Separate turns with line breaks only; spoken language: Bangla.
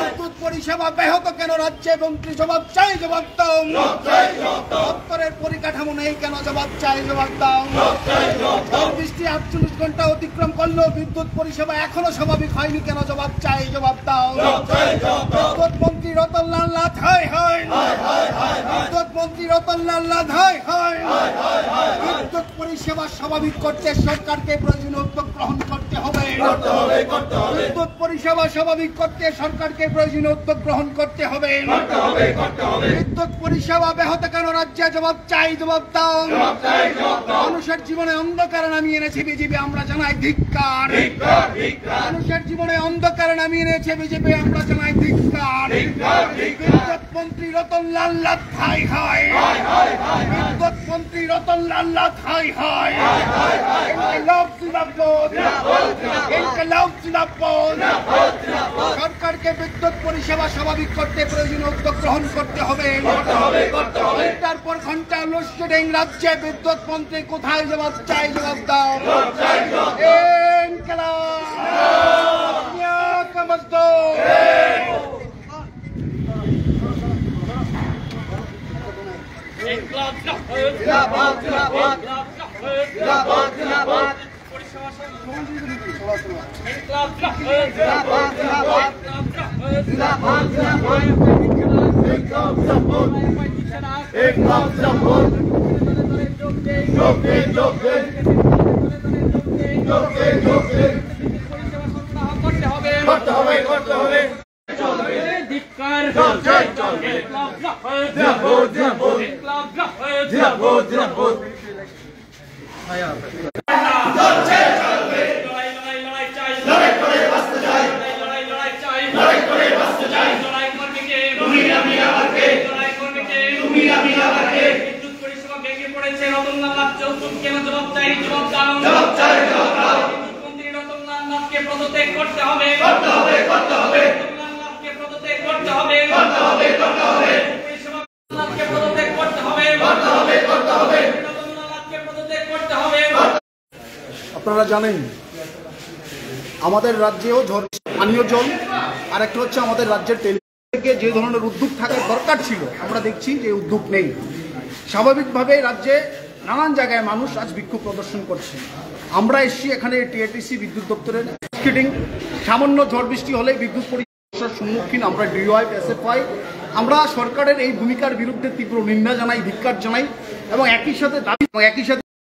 বিদ্যুৎ পরিষেবা ব্যাহত কেন রাজ্যে মন্ত্রী জবাব চাই, জবাব দাও। দপ্তরের পরিকাঠামো নেই কেন, জবাব চাই, জবাব দাও। বৃষ্টি 48 ঘন্টা অতিক্রম করলো, বিদ্যুৎ পরিষেবা এখনো স্বাভাবিক হয়নি কেন, জবাব চাই, জবাব দাও। বিদ্যুৎ মন্ত্রী রতনলাল নাথ হায় হায়, বিদ্যুৎ মন্ত্রী রতনলাল নাথ হায় হায়। বিদ্যুৎ পরিষেবা স্বাভাবিক করতে সরকারকে প্রয়োজনীয় উদ্যোগ গ্রহণ করতে হবে। বিদ্যুৎ পরিষেবা স্বাভাবিক করতে সরকারকে প্রয়োজনীয় উদ্যোগ গ্রহণ করতে হবে। বিদ্যুৎ পরিষেবা ব্যাহত কেন রাজ্যে, জবাব চাই, জবাব দাও। মানুষের জীবনে অন্ধকার নামিয়ে এনেছে বিজেপি, আমরা জানাই ধিক্কার। মানুষের জীবনে অন্ধকার নামিয়ে এনেছে বিজেপি, আমরা জানাই ধিক্কার। বিদ্যুৎ মন্ত্রী রতনলাল নাথ হায় হায়, বিদ্যুৎ মন্ত্রী রতনলাল নাথ হায় হায়। ইনকলাব জিন্দাবাদ, ইনকলাব জিন্দাবাদ। সরকারকে বিদ্যুৎ পরিষেবা স্বাভাবিক করতে প্রয়োজনীয় উদ্যোগ গ্রহণ করতে হবে। ঘন্টার পর ঘন্টা লোডশেডিং রাজ্যে, বিদ্যুৎ মন্ত্রী কোথায়, জবাব চাই, জবাব দাও।
আপনারা জানেন আমাদের রাজ্যেও পানীয় জল আর একটা হচ্ছে আমাদের রাজ্যের তেল থেকে যে ধরনের উদ্যোগ থাকার দরকার ছিল, আমরা দেখছি যে উদ্যোগ নেই। স্বাভাবিকভাবে রাজ্যে নানান জায়গায় মানুষ আজ বিক্ষোভ প্রদর্শন করছে। আমরা এসছি এখানে টিআরটিসি বিদ্যুৎ দপ্তরের ফিটিং, সামান্য ঝড় বৃষ্টি হলে বিদ্যুৎ সমস্যার সম্মুখীন আমরা ডিওয়াইফ এসএফআই। আমরা সরকারের এই ভূমিকার বিরুদ্ধে তীব্র নিন্দা জানাই, ধিক্কার জানাই এবং একই সাথে